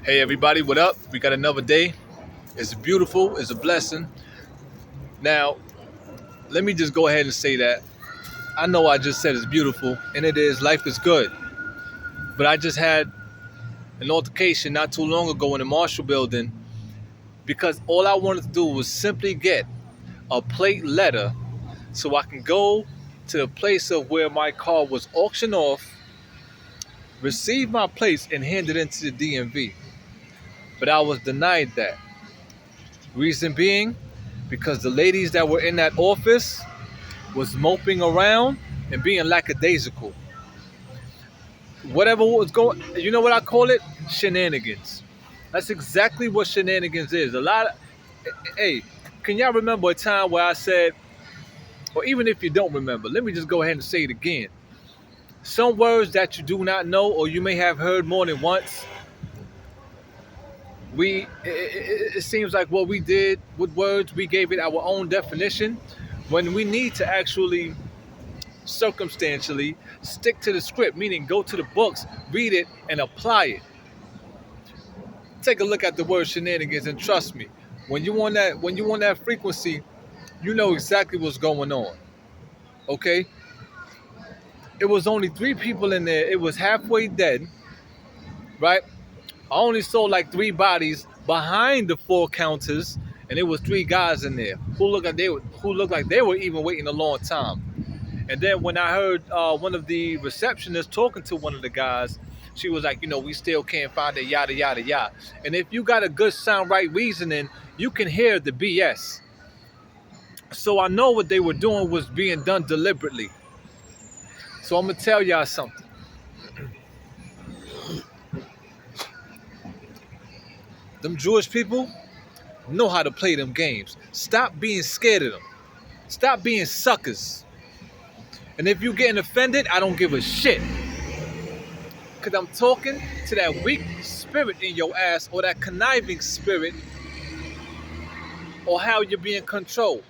Hey everybody, what up? We got another day. It's beautiful, it's a blessing. Now, let me just go ahead and say that. I know I just said it's beautiful, and it is, life is good. But I just had an altercation not too long ago in the Marshall building because all I wanted to do was simply get a plate letter so I can go to the place of where my car was auctioned off, receive my plates, and hand it into the DMV. But I was denied that. Reason being, because the ladies that were in that office was moping around and being lackadaisical. Whatever was going, you know what I call it? Shenanigans. That's exactly what shenanigans is. A lot of, hey, can y'all remember a time where I said, or even if you don't remember, let me just go ahead and say it again. Some words that you do not know or you may have heard more than once, it seems like what we did with words, we gave it our own definition when we need to actually circumstantially stick to the script, meaning go to the books, read it, and apply it. Take a look at the word shenanigans, and trust me, when you on that frequency, you know exactly what's going on. Okay? It was only three people in there. It was halfway dead, right? I only saw like three bodies behind the four counters, and it was three guys in there who looked like they were even waiting a long time. And then when I heard one of the receptionists talking to one of the guys, she was like, we still can't find it, yada, yada, yada. And if you got a good sound right reasoning, you can hear the BS. So I know what they were doing was being done deliberately. So I'm going to tell y'all something. Them Jewish people know how to play them games. Stop being scared of them. Stop being suckers. And if you getting offended, I don't give a shit. Because I'm talking to that weak spirit in your ass, or that conniving spirit, or how you're being controlled.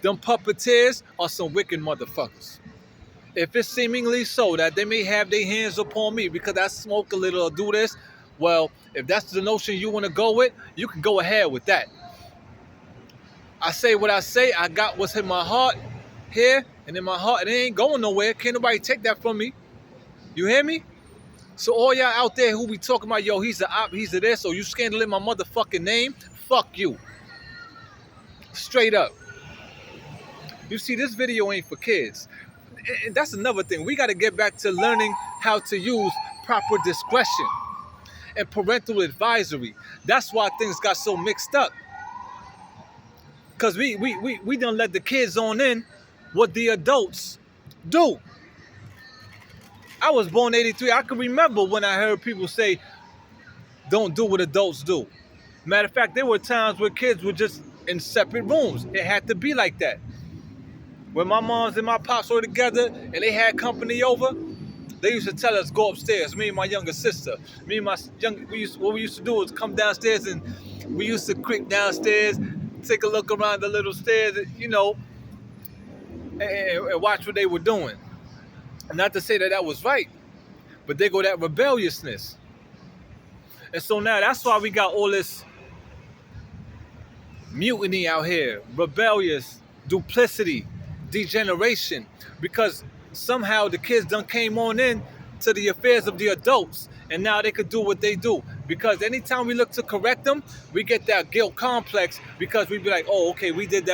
Them puppeteers are some wicked motherfuckers. If it's seemingly so that they may have their hands upon me because I smoke a little or do this, well, if that's the notion you want to go with, you can go ahead with that. I say what I say. I got what's in my heart here and in my heart, and it ain't going nowhere. Can't nobody take that from me. You hear me? So all y'all out there who be talking about, yo, he's a op, he's a this, or you scandalizing my motherfucking name, fuck you. Straight up. You see, this video ain't for kids. And that's another thing. We got to get back to learning how to use proper discretion and parental advisory. That's why things got so mixed up. Because we done let the kids on in what the adults do. I was born 83. I can remember when I heard people say, don't do what adults do. Matter of fact, there were times where kids were just in separate rooms. It had to be like that. When my moms and my pops were together and they had company over, they used to tell us go upstairs. Me and my younger sister. Me and my what we used to do was come downstairs, and we used to creep downstairs, take a look around the little stairs, and watch what they were doing. Not to say that that was right, but they go that rebelliousness. And so now that's why we got all this mutiny out here, rebellious, duplicity, degeneration, because somehow the kids done came on in to the affairs of the adults, and now they could do what they do. Because anytime we look to correct them, we get that guilt complex, because we be like, oh, okay, we did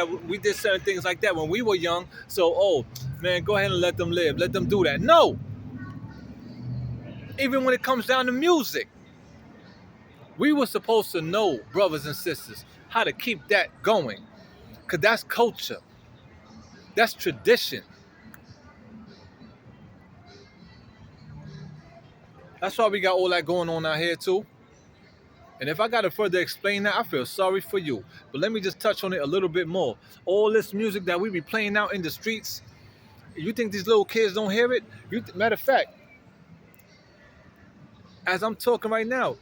certain things like that when we were young, so, oh, man, go ahead and let them live, let them do that. No! Even when it comes down to music, we were supposed to know, brothers and sisters, how to keep that going, because that's culture. That's tradition. That's why we got all that going on out here too. And if I got to further explain that, I feel sorry for you. But let me just touch on it a little bit more. All this music that we be playing out in the streets, you think these little kids don't hear it? Matter of fact, as I'm talking right now,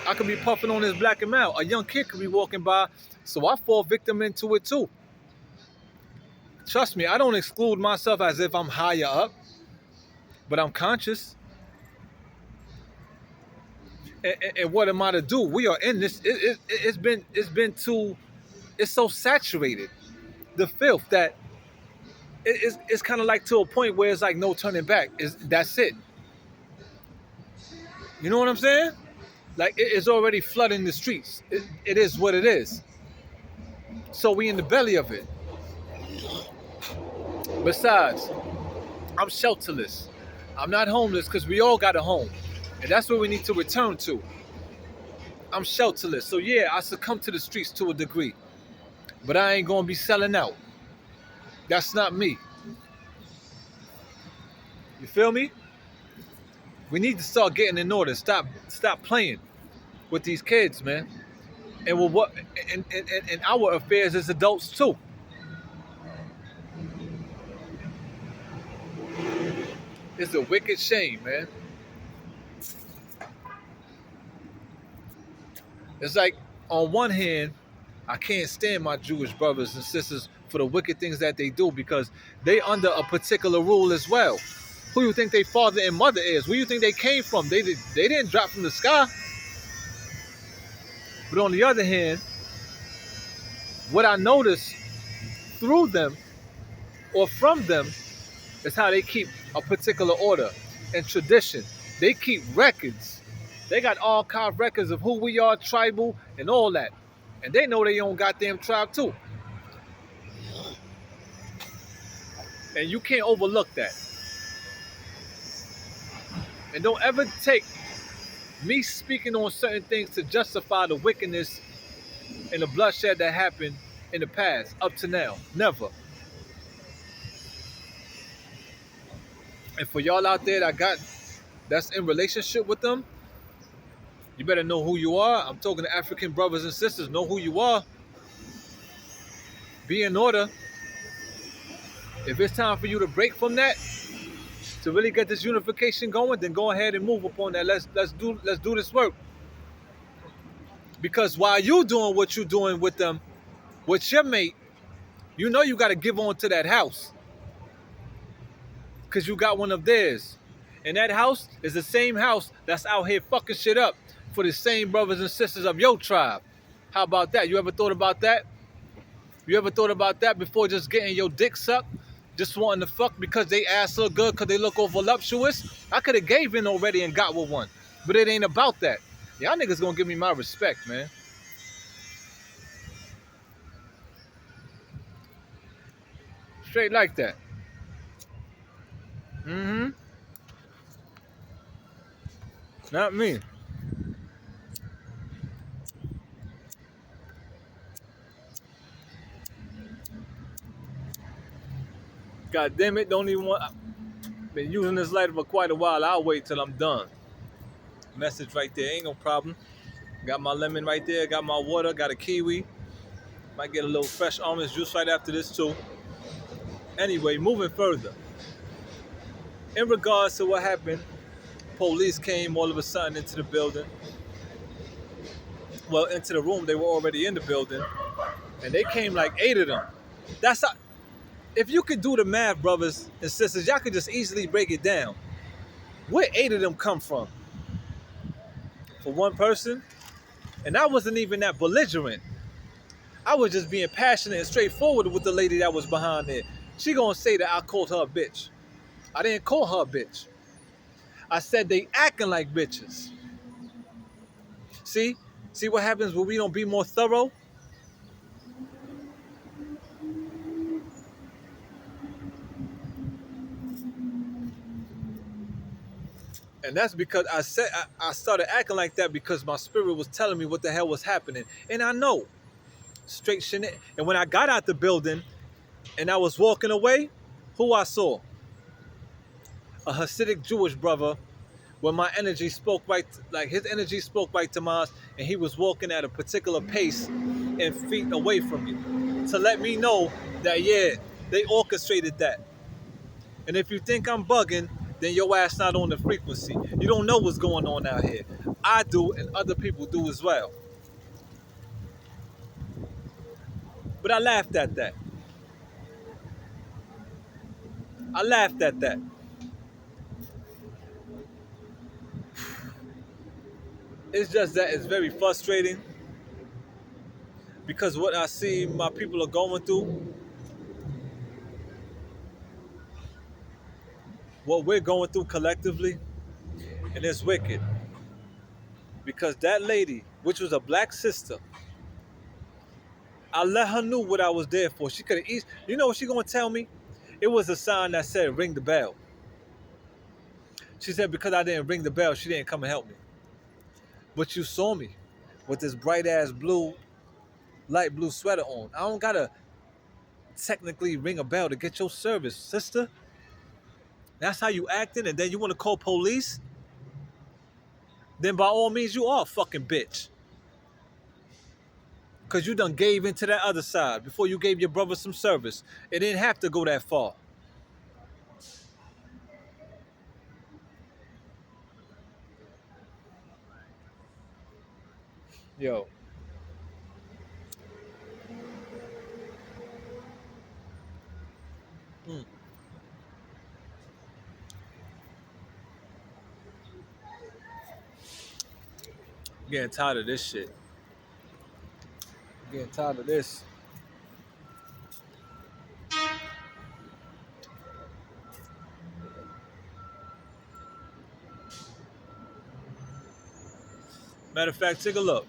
I could be puffing on this Black and Mild. A young kid could be walking by, so I fall victim into it too. Trust me, I don't exclude myself as if I'm higher up, but I'm conscious. And what am I to do? We are in this. It's been too. It's so saturated, the filth that it's kind of like to a point where it's like no turning back. Is that's it? You know what I'm saying? Like it's already flooding the streets. It is what it is. So we in the belly of it. Besides, I'm shelterless. I'm not homeless because we all got a home, and that's what we need to return to. I'm shelterless, so yeah, I succumb to the streets to a degree, but I ain't gonna be selling out. That's not me. You feel me? We need to start getting in order. Stop playing with these kids, man. And with what and our affairs as adults too. It's a wicked shame, man. It's like on one hand, I can't stand my Jewish brothers and sisters for the wicked things that they do because they under a particular rule as well. Who you think their father and mother is? Where you think they came from? They didn't drop from the sky. But on the other hand, what I notice through them or from them is how they keep a particular order and tradition. They keep records. They got all kind of records of who we are, tribal, and all that. And they know they own goddamn tribe too. And you can't overlook that. And don't ever take me speaking on certain things to justify the wickedness and the bloodshed that happened in the past up to now. Never. And for y'all out there that's in relationship with them, you better know who you are. I'm talking to African brothers and sisters. Know who you are. Be in order. If it's time for you to break from that, to really get this unification going, then go ahead and move upon that. Let's do this work. Because while you doing what you're doing with them, with your mate, you know you got to give on to that house. Because you got one of theirs. And that house is the same house that's out here fucking shit up for the same brothers and sisters of your tribe. How about that? You ever thought about that? You ever thought about that before just getting your dick sucked? Just wanting to fuck because they ass look good, because they look all voluptuous? I could have gave in already and got with one. But it ain't about that. Y'all niggas gonna give me my respect, man. Straight like that. Mm-hmm. Not me. God damn it, don't even want... Been using this lighter for quite a while. I'll wait till I'm done. Message right there, ain't no problem. Got my lemon right there, got my water, got a kiwi. Might get a little fresh orange juice right after this too. Anyway, moving further. In regards to what happened, police came all of a sudden into the building. Well, into the room. They were already in the building. And they came like 8 of them. That's how, if you could do the math, brothers and sisters, y'all could just easily break it down. Where 8 of them come from? For one person? And I wasn't even that belligerent. I was just being passionate and straightforward with the lady that was behind there. She gonna say that I called her a bitch. I didn't call her a bitch. I said they acting like bitches. See? See what happens when we don't be more thorough? And that's because I started acting like that because my spirit was telling me what the hell was happening. And I know. Straight shit. And when I got out the building and I was walking away, who I saw? A Hasidic Jewish brother where my energy spoke right, like his energy spoke right to mine, and he was walking at a particular pace and feet away from me to let me know that, yeah, they orchestrated that. And if you think I'm bugging, then your ass not on the frequency. You don't know what's going on out here. I do, and other people do as well. But I laughed at that. I laughed at that. It's just that it's very frustrating because what I see my people are going through, what we're going through collectively, and it's wicked. Because that lady, which was a black sister, I let her know what I was there for. She could have easily, you know what she gonna tell me? It was a sign that said ring the bell. She said because I didn't ring the bell, she didn't come and help me. But you saw me with this bright ass blue, light blue sweater on. I don't gotta technically ring a bell to get your service, sister. That's how you acting, and then you wanna call police? Then by all means you are a fucking bitch. Cause you done gave into that other side before you gave your brother some service. It didn't have to go that far. Yo. Mm. Getting tired of this shit. Getting tired of this. Matter of fact, take a look.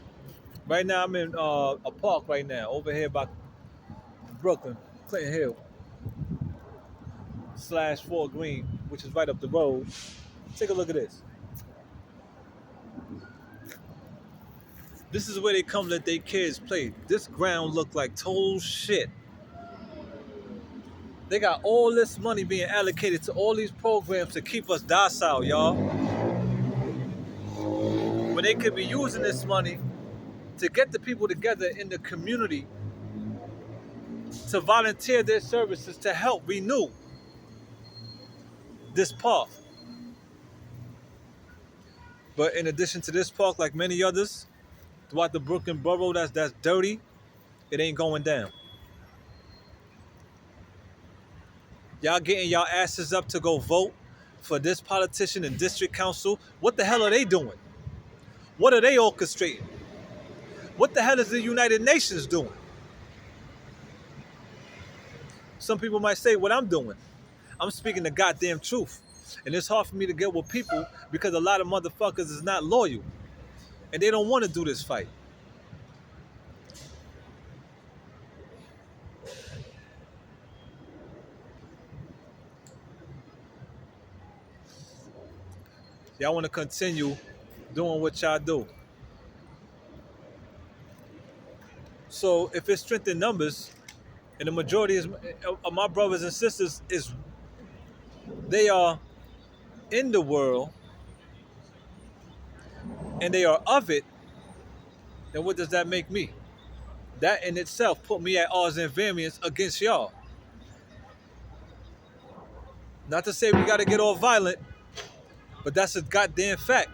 Right now I'm in a park right now, over here by Brooklyn, Clinton Hill / Fort Greene, which is right up the road. Take a look at this. This is where they come let their kids play. This ground look like total shit. They got all this money being allocated to all these programs to keep us docile, y'all. When they could be using this money to get the people together in the community to volunteer their services to help renew this park. But in addition to this park, like many others throughout the Brooklyn borough that's dirty, it ain't going down. Y'all getting y'all asses up to go vote for this politician in district council. What the hell are they doing? What are they orchestrating? What the hell is the United Nations doing? Some people might say what I'm doing. I'm speaking the goddamn truth. And it's hard for me to get with people because a lot of motherfuckers is not loyal. And they don't want to do this fight. Y'all want to continue doing what y'all do. So if it's strength in numbers, and the majority of my brothers and sisters is they are in the world and they are of it, then what does that make me? That in itself put me at odds and variance against y'all. Not to say we gotta get all violent, but that's a goddamn fact.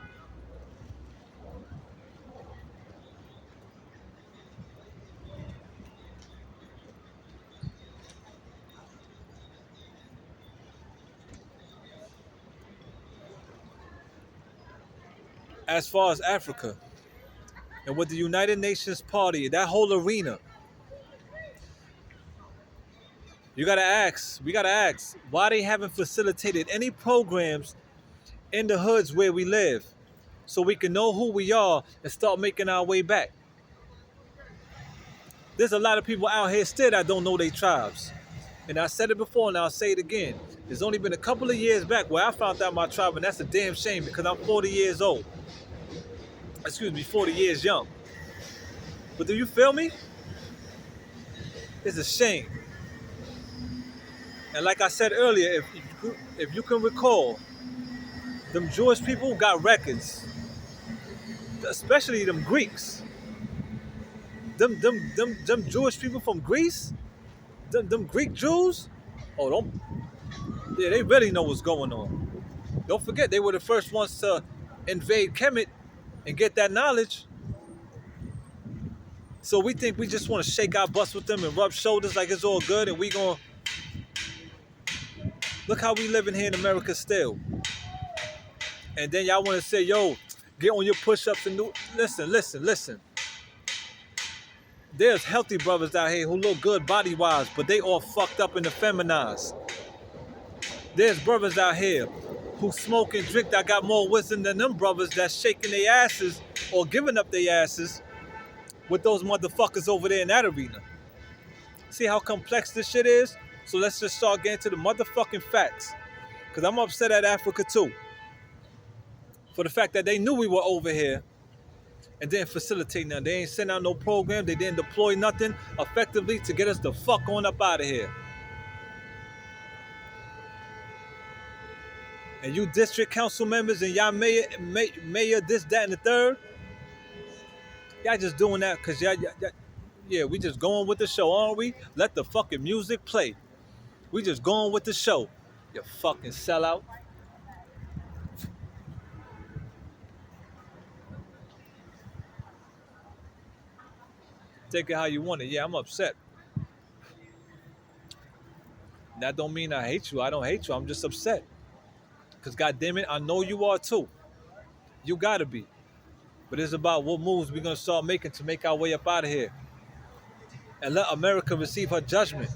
As far as Africa and with the United Nations Party, that whole arena, we gotta ask, why they haven't facilitated any programs in the hoods where we live so we can know who we are and start making our way back. There's a lot of people out here still that don't know their tribes. And I said it before and I'll say it again. There's only been a couple of years back where I found out my tribe, and that's a damn shame because I'm 40 years old. Excuse me, 40 years young. But do you feel me? It's a shame. And like I said earlier, if you can recall, them Jewish people got records, especially them Greeks. Them Jewish people from Greece, them Greek Jews, oh, don't, yeah, they really know what's going on. Don't forget, they were the first ones to invade Kemet and get that knowledge. So we think we just want to shake our butts with them and rub shoulders like it's all good, and we gonna look how we living here in America still. And then y'all want to say, yo, Get on your push-ups and do. Listen. There's healthy brothers out here who look good body-wise, but they all fucked up and effeminized. There's brothers out here who smoke and drink that got more wisdom than them brothers that's shaking their asses or giving up their asses with those motherfuckers over there in that arena. See how complex this shit is? So let's just start getting to the motherfucking facts. Because I'm upset at Africa too. For the fact that they knew we were over here and didn't facilitate nothing. They ain't send out no program. They didn't deploy nothing effectively to get us the fuck on up out of here. And you district council members and y'all mayor this, that, and the third, y'all just doing that because yeah, we just going with the show, aren't we? Let the fucking music play. We just going with the show. You fucking sellout. Take it how you want it. Yeah, I'm upset. That don't mean I hate you. I don't hate you. I'm just upset. Because goddamn it, I know you are too. You gotta be. But it's about what moves we're gonna start making to make our way up out of here. And let America receive her judgment.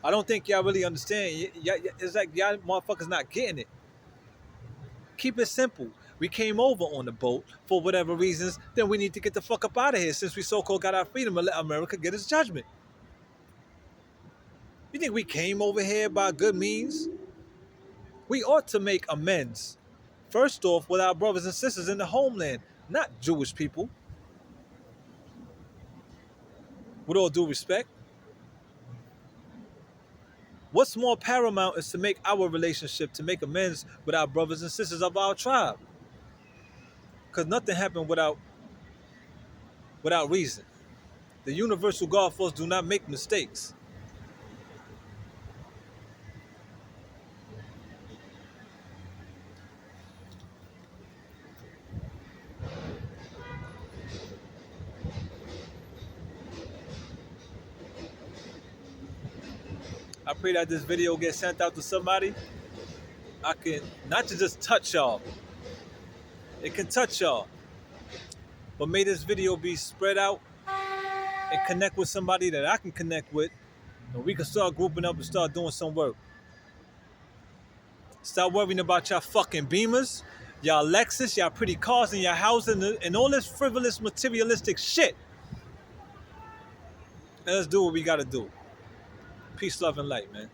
I don't think y'all really understand. It's like y'all motherfuckers not getting it. Keep it simple. We came over on the boat for whatever reasons, then we need to get the fuck up out of here since we so-called got our freedom and let America get its judgment. You think we came over here by good means? We ought to make amends. First off, with our brothers and sisters in the homeland, not Jewish people. With all due respect. What's more paramount is to make our relationship, to make amends with our brothers and sisters of our tribe. Because nothing happened without reason. The universal God force do not make mistakes. I pray that this video gets sent out to somebody. I can, not to just touch y'all. It can touch y'all. But may this video be spread out and connect with somebody that I can connect with. And we can start grouping up and start doing some work. Stop worrying about y'all fucking Beamers, y'all Lexus, y'all pretty cars, and y'all housing, and all this frivolous, materialistic shit. And let's do what we gotta do. Peace, love, and light, man.